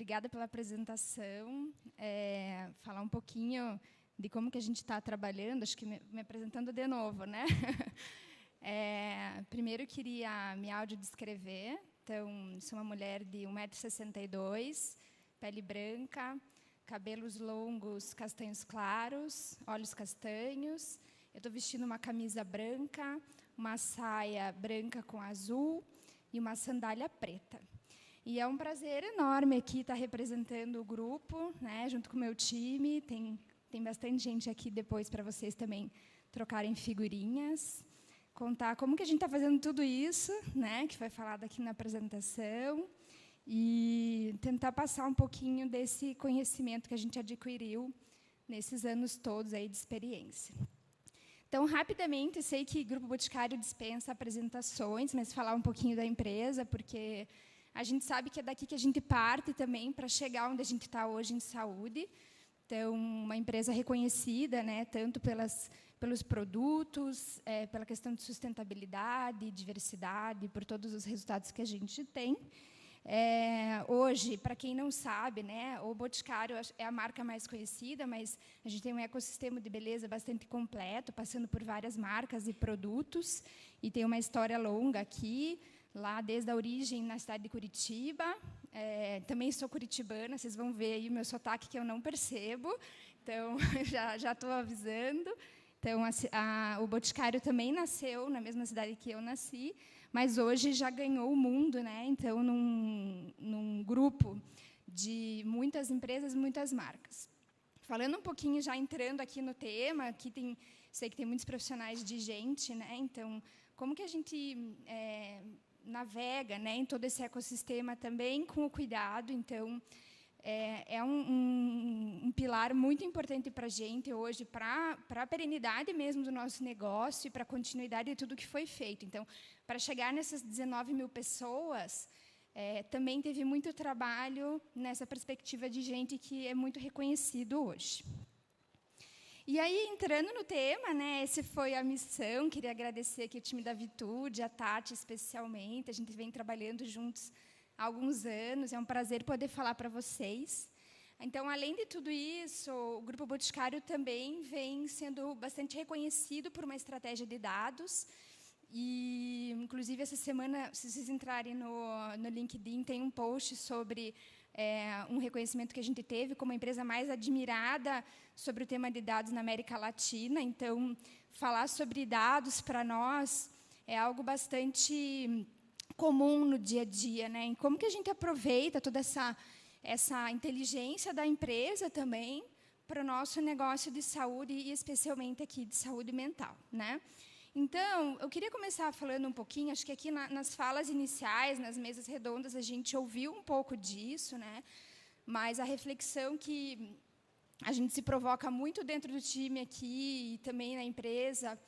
obrigada pela apresentação. Falar um pouquinho de como que a gente está trabalhando, acho que me apresentando de novo, né? Primeiro, eu queria me audiodescrever. Então, sou uma mulher de 1,62 m, pele branca, cabelos longos, castanhos claros, olhos castanhos. Eu estou vestindo uma camisa branca, uma saia branca com azul e uma sandália preta. E é um prazer enorme aqui estar representando o grupo, né, junto com o meu time. Tem bastante gente aqui depois para vocês também trocarem figurinhas, contar como que a gente está fazendo tudo isso, né, que foi falado aqui na apresentação, e tentar passar um pouquinho desse conhecimento que a gente adquiriu nesses anos todos aí de experiência. Então, rapidamente, sei que o Grupo Boticário dispensa apresentações, mas falar um pouquinho da empresa, porque a gente sabe que é daqui que a gente parte também para chegar onde a gente está hoje em saúde. Então, uma empresa reconhecida, né, tanto pelos produtos, pela questão de sustentabilidade, diversidade, por todos os resultados que a gente tem. Hoje, para quem não sabe, né, o Boticário é a marca mais conhecida, mas a gente tem um ecossistema de beleza bastante completo, passando por várias marcas e produtos, e tem uma história longa aqui, lá desde a origem na cidade de Curitiba. Também sou curitibana, vocês vão ver aí o meu sotaque que eu não percebo, então já estou avisando. Então, o Boticário também nasceu na mesma cidade que eu nasci, mas hoje já ganhou o mundo, né? Então, num grupo de muitas empresas, muitas marcas. Falando um pouquinho, já entrando aqui no tema, aqui sei que tem muitos profissionais de gente, né? Então, como que a gente navega, né, em todo esse ecossistema também com o cuidado? Então, é um pilar muito importante para a gente hoje, para a perenidade mesmo do nosso negócio e para a continuidade de tudo que foi feito. Então, para chegar nessas 19 mil pessoas, também teve muito trabalho nessa perspectiva de gente que é muito reconhecido hoje. E aí, entrando no tema, né, essa foi a missão. Queria agradecer aqui o time da Vitude, a Tati especialmente. A gente vem trabalhando juntos há alguns anos. É um prazer poder falar para vocês. Então, além de tudo isso, o Grupo Boticário também vem sendo bastante reconhecido por uma estratégia de dados. E, inclusive, essa semana, se vocês entrarem no LinkedIn, tem um post sobre um reconhecimento que a gente teve como a empresa mais admirada sobre o tema de dados na América Latina. Então, falar sobre dados, para nós, é algo bastante comum no dia a dia, né? Em como que a gente aproveita toda essa inteligência da empresa também para o nosso negócio de saúde, e especialmente aqui de saúde mental, né? Então, eu queria começar falando um pouquinho, acho que aqui nas falas iniciais, nas mesas redondas, a gente ouviu um pouco disso, né? Mas a reflexão que a gente se provoca muito dentro do time aqui e também na empresa,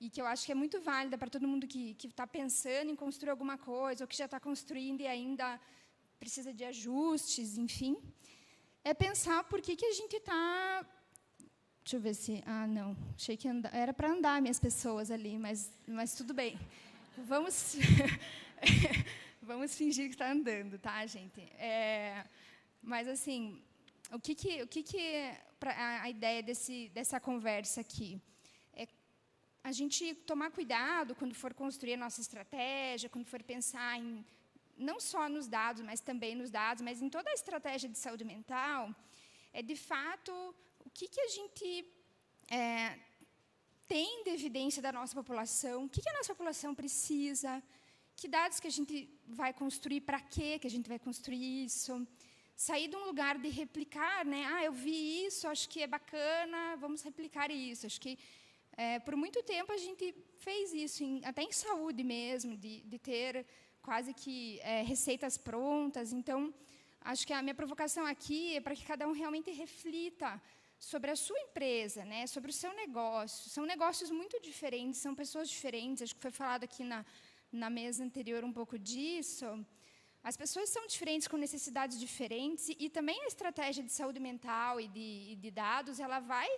e que eu acho que é muito válida para todo mundo que está pensando em construir alguma coisa, ou que já está construindo e ainda precisa de ajustes, enfim, é pensar por que a gente está... Deixa eu ver se... Ah, não. Achei que era para andar minhas pessoas ali, mas tudo bem. Vamos fingir que está andando, tá, gente? Mas, assim, o que a ideia dessa conversa aqui? É a gente tomar cuidado quando for construir a nossa estratégia, quando for pensar não só nos dados, mas também nos dados, mas em toda a estratégia de saúde mental, de fato... O que a gente tem de evidência da nossa população? O que a nossa população precisa? Que dados que a gente vai construir? Para que a gente vai construir isso? Sair de um lugar de replicar, né? Eu vi isso, acho que é bacana, vamos replicar isso. Acho que, por muito tempo, a gente fez isso, até em saúde mesmo, de ter quase que receitas prontas. Então, acho que a minha provocação aqui é para que cada um realmente reflita sobre a sua empresa, né, sobre o seu negócio. São negócios muito diferentes, são pessoas diferentes. Acho que foi falado aqui na mesa anterior um pouco disso. As pessoas são diferentes, com necessidades diferentes, e também a estratégia de saúde mental e de dados, ela vai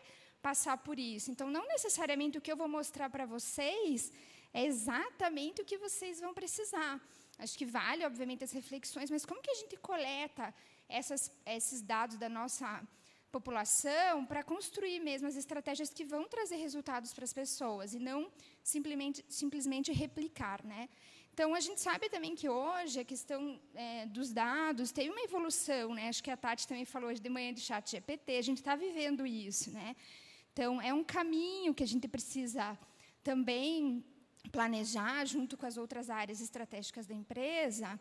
passar por isso. Então, não necessariamente o que eu vou mostrar para vocês é exatamente o que vocês vão precisar. Acho que vale, obviamente, as reflexões, mas como que a gente coleta esses dados da nossa população para construir mesmo as estratégias que vão trazer resultados para as pessoas e não simplesmente replicar, né? Então, a gente sabe também que hoje a questão dos dados teve uma evolução, né? Acho que a Tati também falou hoje de manhã do ChatGPT, a gente está vivendo isso, né? Então, é um caminho que a gente precisa também planejar, junto com as outras áreas estratégicas da empresa,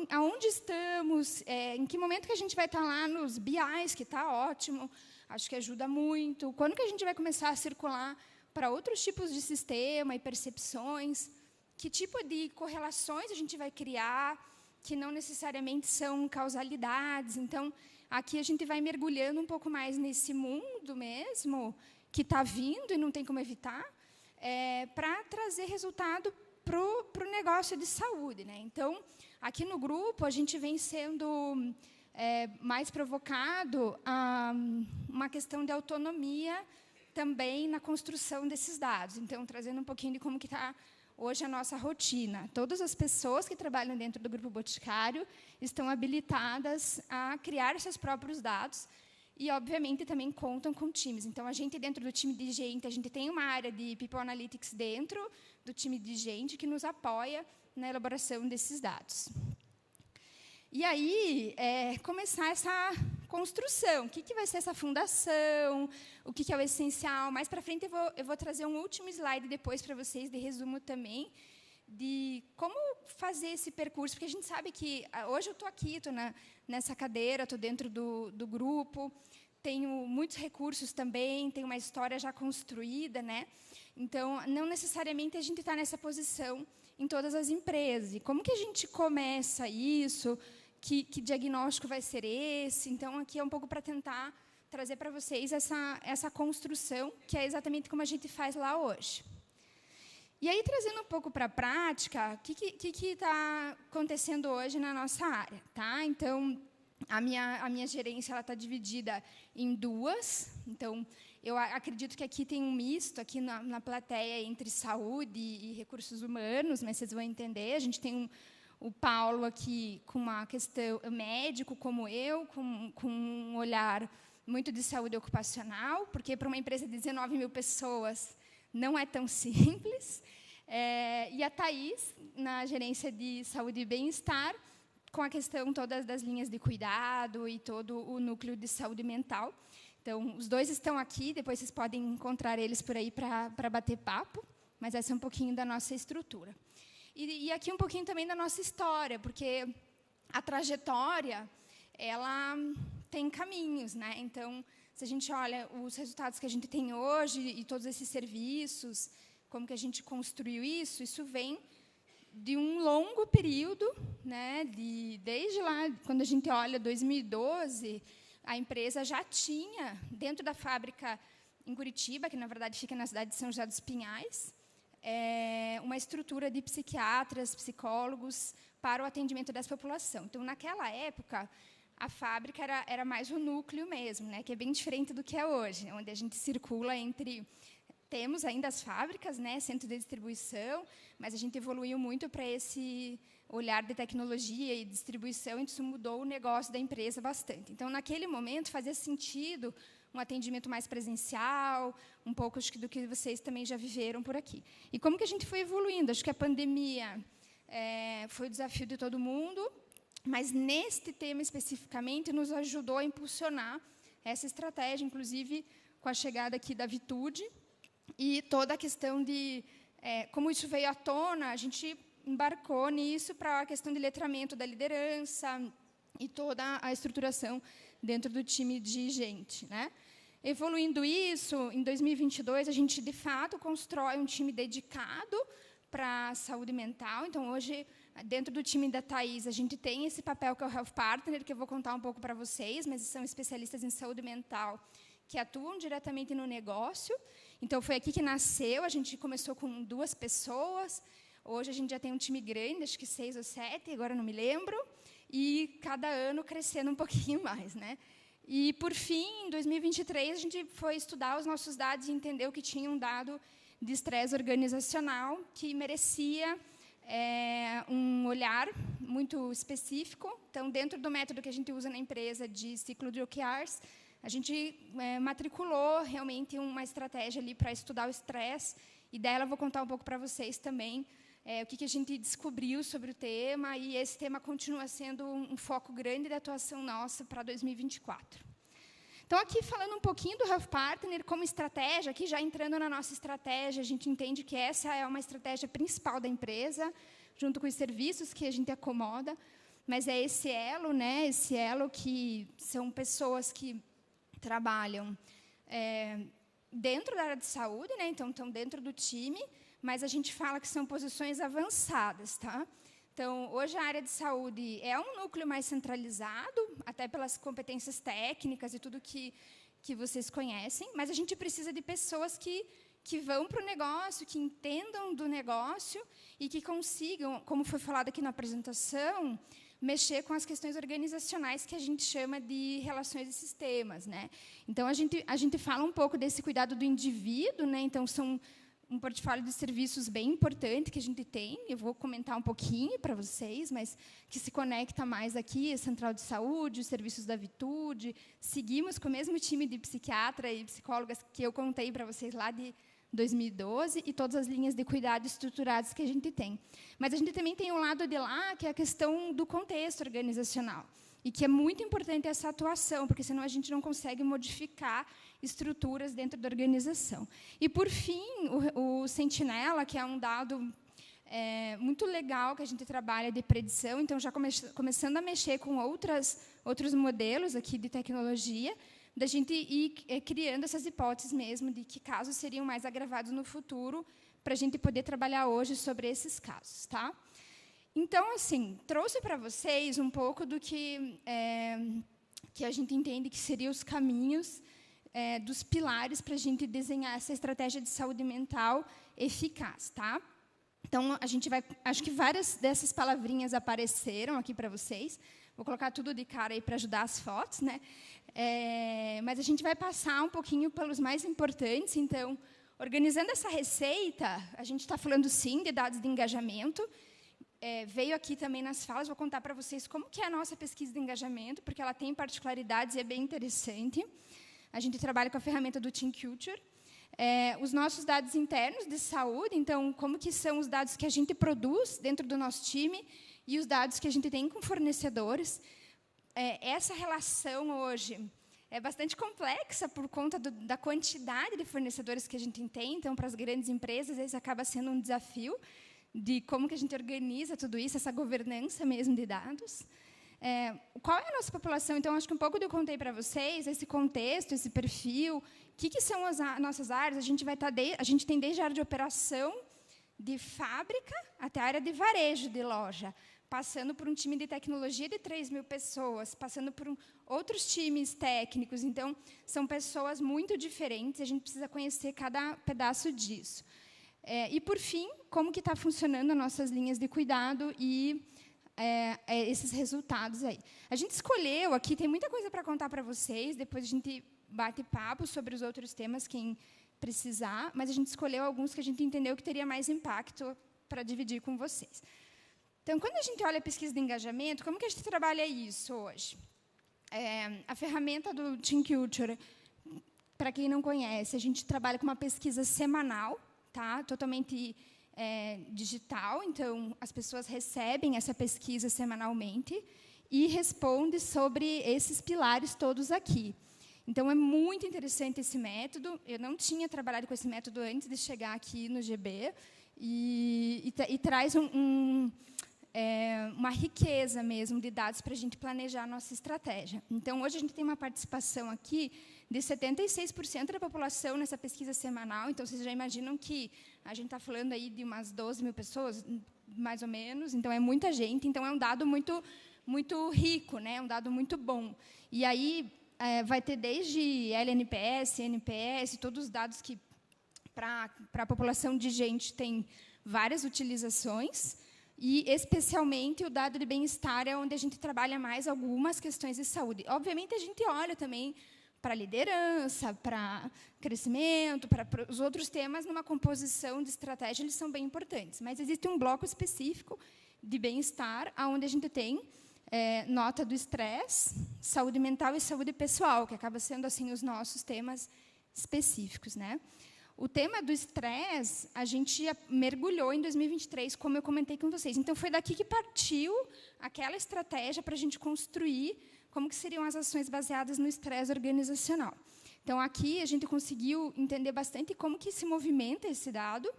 aonde estamos, em que momento que a gente vai estar lá nos BIs, que está ótimo, acho que ajuda muito, quando que a gente vai começar a circular para outros tipos de sistema e percepções, que tipo de correlações a gente vai criar, que não necessariamente são causalidades. Então, aqui a gente vai mergulhando um pouco mais nesse mundo mesmo, que está vindo e não tem como evitar, para trazer resultado para o negócio de saúde, né? Então, aqui no grupo, a gente vem sendo mais provocado a uma questão de autonomia também na construção desses dados. Então, trazendo um pouquinho de como que está hoje a nossa rotina. Todas as pessoas que trabalham dentro do Grupo Boticário estão habilitadas a criar seus próprios dados e, obviamente, também contam com times. Então, a gente, dentro do time de gente, a gente tem uma área de People Analytics dentro do time de gente que nos apoia na elaboração desses dados. E aí, começar essa construção. O que vai ser essa fundação? O que é o essencial? Mais para frente, eu vou trazer um último slide depois para vocês, de resumo também, de como fazer esse percurso. Porque a gente sabe que, hoje eu estou aqui, estou nessa cadeira, estou dentro do grupo, tenho muitos recursos também, tenho uma história já construída, né? Então, não necessariamente a gente está nessa posição em todas as empresas. E como que a gente começa isso? Que diagnóstico vai ser esse? Então, aqui é um pouco para tentar trazer para vocês essa construção, que é exatamente como a gente faz lá hoje. E aí, trazendo um pouco para a prática, o que está acontecendo hoje na nossa área? Tá? Então, a minha gerência está dividida em duas. Então, eu acredito que aqui tem um misto, aqui na plateia, entre saúde e recursos humanos, mas vocês vão entender. A gente tem o Paulo aqui com uma questão médico, como eu, com um olhar muito de saúde ocupacional, porque para uma empresa de 19 mil pessoas não é tão simples. E a Thaís, na gerência de saúde e bem-estar, com a questão todas das linhas de cuidado e todo o núcleo de saúde mental. Então, os dois estão aqui, depois vocês podem encontrar eles por aí para bater papo, mas essa é um pouquinho da nossa estrutura. E aqui um pouquinho também da nossa história, porque a trajetória, ela tem caminhos, né? Então, se a gente olha os resultados que a gente tem hoje e todos esses serviços, como que a gente construiu isso vem de um longo período, né? Desde lá, quando a gente olha 2012, a empresa já tinha, dentro da fábrica em Curitiba, que, na verdade, fica na cidade de São José dos Pinhais, uma estrutura de psiquiatras, psicólogos para o atendimento dessa população. Então, naquela época, a fábrica era mais o núcleo mesmo, né, que é bem diferente do que é hoje, onde a gente circula entre... Temos ainda as fábricas, né, centro de distribuição, mas a gente evoluiu muito para esse olhar de tecnologia e distribuição, e isso mudou o negócio da empresa bastante. Então, naquele momento, fazia sentido um atendimento mais presencial, um pouco acho que do que vocês também já viveram por aqui. E como que a gente foi evoluindo? Acho que a pandemia foi o desafio de todo mundo, mas, neste tema especificamente, nos ajudou a impulsionar essa estratégia, inclusive com a chegada aqui da Vitude, e toda a questão de como isso veio à tona, a gente embarcou nisso para a questão de letramento da liderança e toda a estruturação dentro do time de gente, né? Evoluindo isso, em 2022, a gente, de fato, constrói um time dedicado para a saúde mental. Então, hoje, dentro do time da Thaís, a gente tem esse papel que é o Health Partner, que eu vou contar um pouco para vocês, mas são especialistas em saúde mental que atuam diretamente no negócio. Então, foi aqui que nasceu. A gente começou com 2 pessoas. Hoje, a gente já tem um time grande, acho que 6 ou 7, agora não me lembro. E, cada ano, crescendo um pouquinho mais, né? E, por fim, em 2023, a gente foi estudar os nossos dados e entendeu que tinha um dado de estresse organizacional que merecia um olhar muito específico. Então, dentro do método que a gente usa na empresa de ciclo de OKRs, a gente matriculou realmente uma estratégia ali para estudar o estresse, e dela eu vou contar um pouco para vocês também o que a gente descobriu sobre o tema, e esse tema continua sendo um foco grande da atuação nossa para 2024. Então, aqui falando um pouquinho do Health Partner como estratégia, aqui já entrando na nossa estratégia, a gente entende que essa é uma estratégia principal da empresa, junto com os serviços que a gente acomoda, mas é esse elo, né, esse elo que são pessoas que trabalham dentro da área de saúde, né, então estão dentro do time, mas a gente fala que são posições avançadas, tá? Então, hoje a área de saúde é um núcleo mais centralizado, até pelas competências técnicas e tudo que vocês conhecem, mas a gente precisa de pessoas que vão para o negócio, que entendam do negócio e que consigam, como foi falado aqui na apresentação, mexer com as questões organizacionais que a gente chama de relações e sistemas, né? Então, a gente fala um pouco desse cuidado do indivíduo, né? Então, são um portfólio de serviços bem importante que a gente tem, eu vou comentar um pouquinho para vocês, mas que se conecta mais aqui, a Central de Saúde, os serviços da Vitude, seguimos com o mesmo time de psiquiatra e psicólogas que eu contei para vocês lá de 2012, e todas as linhas de cuidado estruturadas que a gente tem. Mas a gente também tem um lado de lá, que é a questão do contexto organizacional, e que é muito importante essa atuação, porque senão a gente não consegue modificar estruturas dentro da organização. E, por fim, o Sentinela, que é um dado muito legal que a gente trabalha de predição, então, já começando a mexer com outros modelos aqui de tecnologia, da gente ir criando essas hipóteses mesmo de que casos seriam mais agravados no futuro, para a gente poder trabalhar hoje sobre esses casos. Tá? Então, assim, trouxe para vocês um pouco do que a gente entende que seriam os caminhos dos pilares para a gente desenhar essa estratégia de saúde mental eficaz. Tá? Então, a gente vai... Acho que várias dessas palavrinhas apareceram aqui para vocês. Vou colocar tudo de cara aí para ajudar as fotos, né? Mas a gente vai passar um pouquinho pelos mais importantes. Então, organizando essa receita, a gente está falando, sim, de dados de engajamento. Veio aqui também nas falas, vou contar para vocês como que é a nossa pesquisa de engajamento, porque ela tem particularidades e é bem interessante. A gente trabalha com a ferramenta do Team Culture. Os nossos dados internos de saúde, então, como que são os dados que a gente produz dentro do nosso time e os dados que a gente tem com fornecedores. Essa relação hoje é bastante complexa por conta da quantidade de fornecedores que a gente tem. Então, para as grandes empresas, isso acaba sendo um desafio de como que a gente organiza tudo isso, essa governança mesmo de dados. Qual é a nossa população? Então, acho que um pouco eu contei para vocês, esse contexto, esse perfil, o que são as nossas áreas. A gente tem desde a área de operação, de fábrica, até a área de varejo de loja, passando por um time de tecnologia de 3.000 pessoas, passando por outros times técnicos. Então, são pessoas muito diferentes, a gente precisa conhecer cada pedaço disso. E, por fim, como que está funcionando as nossas linhas de cuidado e esses resultados aí. A gente escolheu aqui, tem muita coisa para contar para vocês, depois a gente bate papo sobre os outros temas, quem precisar, mas a gente escolheu alguns que a gente entendeu que teria mais impacto para dividir com vocês. Então, quando a gente olha a pesquisa de engajamento, como que a gente trabalha isso hoje? A ferramenta do Team Culture, para quem não conhece, a gente trabalha com uma pesquisa semanal, tá? Totalmente digital, então as pessoas recebem essa pesquisa semanalmente e respondem sobre esses pilares todos aqui. Então, é muito interessante esse método. Eu não tinha trabalhado com esse método antes de chegar aqui no GB, e traz uma riqueza mesmo de dados para a gente planejar a nossa estratégia. Então, hoje a gente tem uma participação aqui de 76% da população nessa pesquisa semanal. Então, vocês já imaginam que a gente está falando aí de umas 12.000 pessoas, mais ou menos. Então, é muita gente. Então, é um dado muito, muito rico, né? Um dado muito bom. E aí vai ter desde LNPS, NPS, todos os dados que, para a população de gente, tem várias utilizações. E, especialmente, o dado de bem-estar é onde a gente trabalha mais algumas questões de saúde. Obviamente, a gente olha também para liderança, para crescimento, para os outros temas, numa composição de estratégia, eles são bem importantes. Mas existe um bloco específico de bem-estar, onde a gente tem nota do estresse, saúde mental e saúde pessoal, que acaba sendo assim os nossos temas específicos, né? O tema do estresse, a gente mergulhou em 2023, como eu comentei com vocês. Então, foi daqui que partiu aquela estratégia para a gente construir como que seriam as ações baseadas no estresse organizacional. Então, aqui a gente conseguiu entender bastante como que se movimenta esse dado,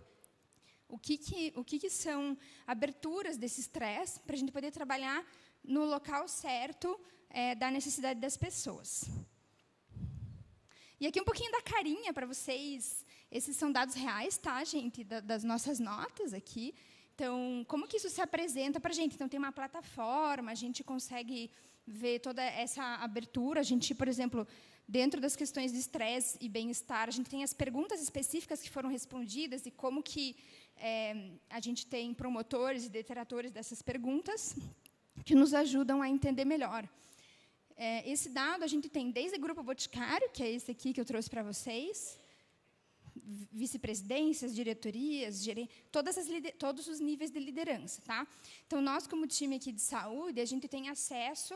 o que são aberturas desse estresse, para a gente poder trabalhar no local certo da necessidade das pessoas. E aqui um pouquinho da carinha para vocês. Esses são dados reais, tá, gente? Das nossas notas aqui. Então, como que isso se apresenta para a gente? Então, tem uma plataforma, a gente consegue ver toda essa abertura. A gente, por exemplo, dentro das questões de estresse e bem-estar, a gente tem as perguntas específicas que foram respondidas e como que a gente tem promotores e detratores dessas perguntas que nos ajudam a entender melhor. Esse dado a gente tem desde o Grupo Boticário, que é esse aqui que eu trouxe para vocês, vice-presidências, diretorias, todos os níveis de liderança. Tá? Então, nós, como time aqui de saúde, a gente tem acesso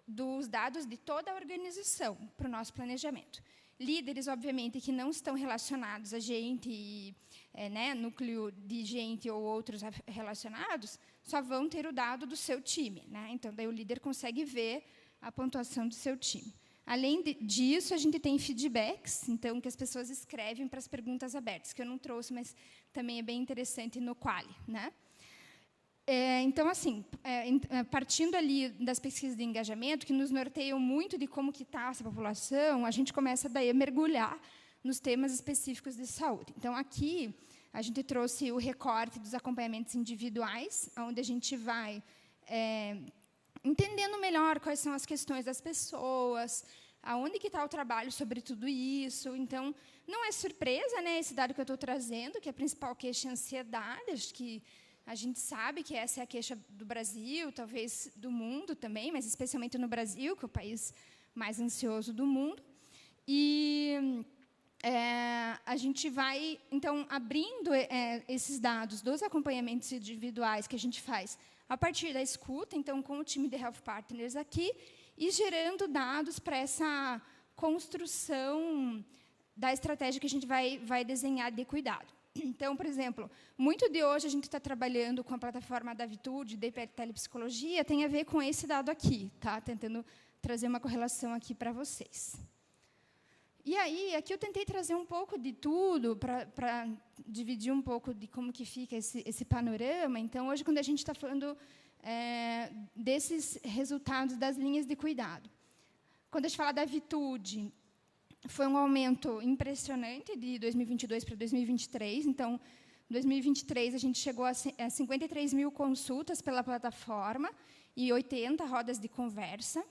dos dados de toda a organização para o nosso planejamento. Líderes, obviamente, que não estão relacionados a gente, núcleo de gente ou outros relacionados, só vão ter o dado do seu time. Né? Então, daí o líder consegue ver a pontuação do seu time. Além disso, a gente tem feedbacks, então, que as pessoas escrevem para as perguntas abertas, que eu não trouxe, mas também é bem interessante no Quali. Né? Então, assim, partindo ali das pesquisas de engajamento, que nos norteiam muito de como que está essa população, a gente começa daí a mergulhar nos temas específicos de saúde. Então, aqui, a gente trouxe o recorte dos acompanhamentos individuais, onde a gente vai entendendo melhor quais são as questões das pessoas, aonde que está o trabalho sobre tudo isso. Então, não é surpresa, né, esse dado que eu estou trazendo, que a principal queixa é a ansiedade. Acho que a gente sabe que essa é a queixa do Brasil, talvez do mundo também, mas especialmente no Brasil, que é o país mais ansioso do mundo. E a gente vai, então, abrindo esses dados dos acompanhamentos individuais que a gente faz a partir da escuta, então, com o time de Health Partners aqui, e gerando dados para essa construção da estratégia que a gente vai desenhar de cuidado. Então, por exemplo, muito de hoje a gente está trabalhando com a plataforma da Vitude, de telepsicologia, tem a ver com esse dado aqui, tá? Tentando trazer uma correlação aqui para vocês. E aí, aqui eu tentei trazer um pouco de tudo, para dividir um pouco de como que fica esse panorama. Então, hoje, quando a gente está falando desses resultados das linhas de cuidado, quando a gente fala da Vitude, foi um aumento impressionante de 2022 para 2023. Então, em 2023, a gente chegou a 53 mil consultas pela plataforma e 80 rodas de conversa.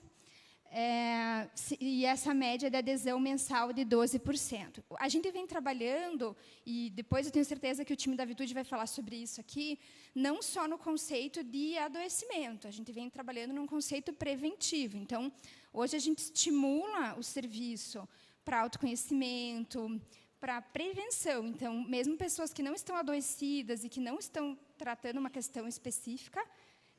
E essa média de adesão mensal de 12%. A gente vem trabalhando, e depois eu tenho certeza que o time da Vitude vai falar sobre isso aqui, não só no conceito de adoecimento, a gente vem trabalhando num conceito preventivo. Então, hoje a gente estimula o serviço para autoconhecimento, para prevenção. Então, mesmo pessoas que não estão adoecidas e que não estão tratando uma questão específica,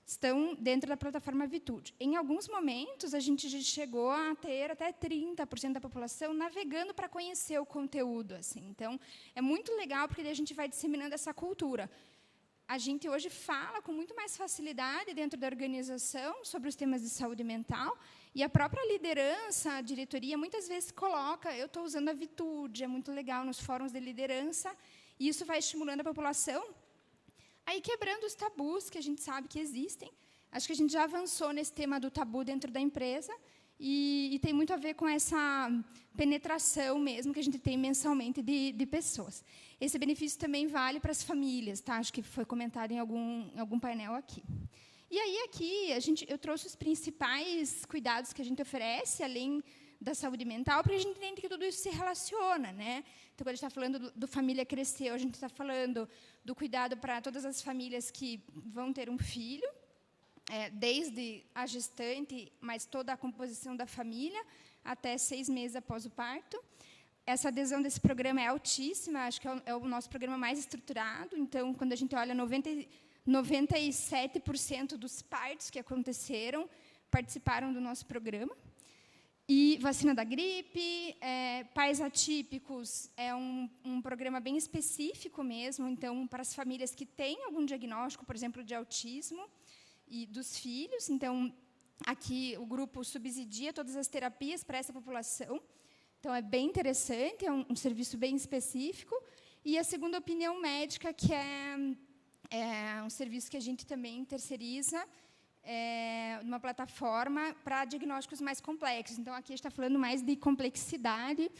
estão dentro da plataforma Vitude. Em alguns momentos, a gente já chegou a ter até 30% da população navegando para conhecer o conteúdo. Assim. Então, é muito legal, porque daí a gente vai disseminando essa cultura. A gente hoje fala com muito mais facilidade dentro da organização sobre os temas de saúde mental, e a própria liderança, a diretoria, muitas vezes coloca, eu estou usando a Vitude, é muito legal nos fóruns de liderança, e isso vai estimulando a população. Aí, quebrando os tabus que a gente sabe que existem. Acho que a gente já avançou nesse tema do tabu dentro da empresa, e tem muito a ver com essa penetração mesmo que a gente tem mensalmente de pessoas. Esse benefício também vale para as famílias, tá? Acho que foi comentado em algum painel aqui. E aí, aqui, eu trouxe os principais cuidados que a gente oferece, além da saúde mental, porque a gente entende que tudo isso se relaciona. Né? Então, quando a gente está falando do Família Cresceu, a gente está falando do cuidado para todas as famílias que vão ter um filho, desde a gestante, mas toda a composição da família. até 6 meses após o parto. Essa adesão desse programa é altíssima, acho que é o nosso programa mais estruturado. Então, quando a gente olha 97% dos partos que aconteceram participaram do nosso programa. E vacina da gripe, pais atípicos, é um programa bem específico mesmo, então, para as famílias que têm algum diagnóstico, por exemplo, de autismo, e dos filhos. Então, aqui o grupo subsidia todas as terapias para essa população. Então, é bem interessante, é um serviço bem específico. E a segunda opinião médica, que é um serviço que a gente também terceiriza, numa plataforma para diagnósticos mais complexos. Então, aqui a gente está falando mais de complexidade.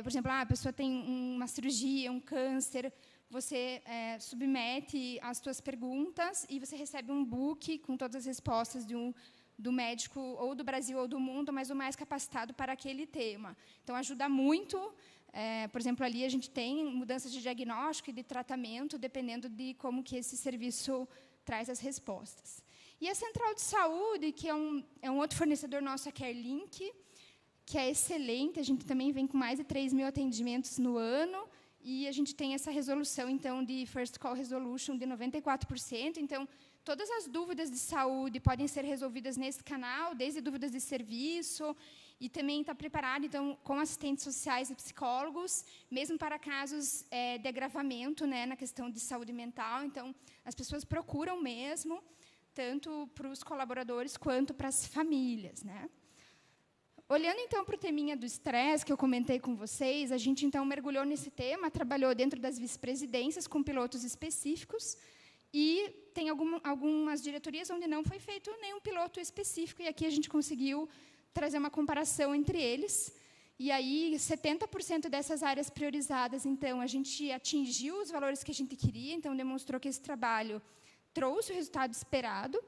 Por exemplo, a pessoa tem uma cirurgia, um câncer, você submete as suas perguntas e você recebe um book com todas as respostas do médico ou do Brasil ou do mundo, mas o mais capacitado para aquele tema. Então, ajuda muito. Por exemplo, ali a gente tem mudanças de diagnóstico e de tratamento, dependendo de como que esse serviço traz as respostas. E a Central de Saúde, que é um outro fornecedor nosso, a CareLink, que é excelente. A gente também vem com mais de 3.000 atendimentos no ano, e a gente tem essa resolução, então, de First Call Resolution de 94%. Então, todas as dúvidas de saúde podem ser resolvidas nesse canal, desde dúvidas de serviço, e também está preparado, então, com assistentes sociais e psicólogos, mesmo para casos de agravamento, né, na questão de saúde mental. Então, as pessoas procuram mesmo, tanto para os colaboradores quanto para as famílias, né? Olhando, então, para o teminha do estresse, que eu comentei com vocês, a gente, então, mergulhou nesse tema, trabalhou dentro das vice-presidências com pilotos específicos, e tem algumas diretorias onde não foi feito nenhum piloto específico, e aqui a gente conseguiu trazer uma comparação entre eles. E aí, 70% dessas áreas priorizadas, então, a gente atingiu os valores que a gente queria, então, demonstrou que esse trabalho trouxe o resultado esperado,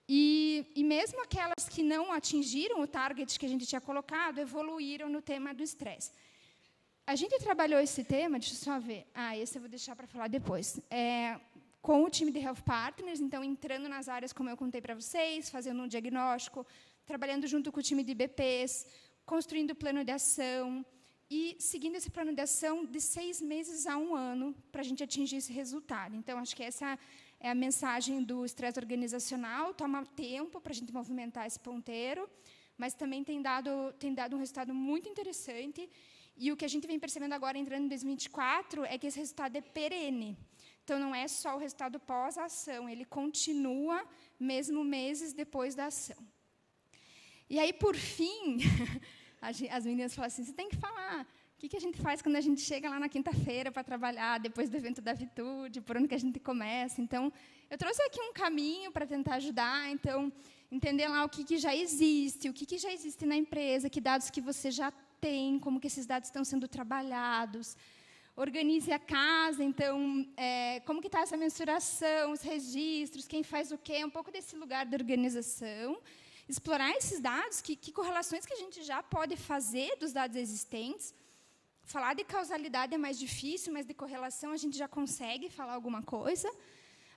e mesmo aquelas que não atingiram o target que a gente tinha colocado, evoluíram no tema do estresse. A gente trabalhou esse tema, deixa eu só ver, esse eu vou deixar para falar depois, com o time de Health Partners, então, entrando nas áreas, como eu contei para vocês, fazendo um diagnóstico, trabalhando junto com o time de BPs, construindo plano de ação, e seguindo esse plano de ação de 6 meses a 1 ano, para a gente atingir esse resultado. Então, acho que essa é a mensagem do estresse organizacional. Toma tempo para a gente movimentar esse ponteiro, mas também tem dado um resultado muito interessante. E o que a gente vem percebendo agora, entrando em 2024, é que esse resultado é perene. Então, não é só o resultado pós-ação, ele continua mesmo meses depois da ação. E aí, por fim, as meninas falam assim, você tem que falar o que a gente faz quando a gente chega lá na quinta-feira para trabalhar, depois do evento da Vitude, por onde que a gente começa. Então, eu trouxe aqui um caminho para tentar ajudar, então, entender lá o que já existe, o que já existe na empresa, que dados que você já tem, como que esses dados estão sendo trabalhados. Organize a casa, então, como que está essa mensuração, os registros, quem faz o quê, um pouco desse lugar de organização. Explorar esses dados, que correlações que a gente já pode fazer dos dados existentes. Falar de causalidade é mais difícil, mas de correlação a gente já consegue falar alguma coisa.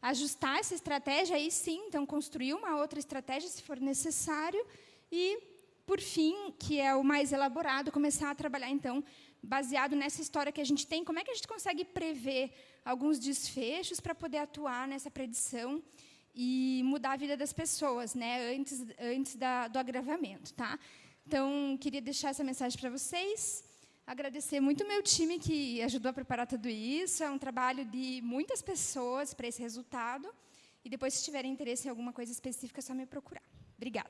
Ajustar essa estratégia, aí sim, então, construir uma outra estratégia, se for necessário. E, por fim, que é o mais elaborado, começar a trabalhar, então, baseado nessa história que a gente tem, como é que a gente consegue prever alguns desfechos para poder atuar nessa predição e mudar a vida das pessoas, né, antes do agravamento. Tá? Então, queria deixar essa mensagem para vocês. Agradecer muito o meu time que ajudou a preparar tudo isso. É um trabalho de muitas pessoas para esse resultado. E depois, se tiverem interesse em alguma coisa específica, é só me procurar. Obrigada.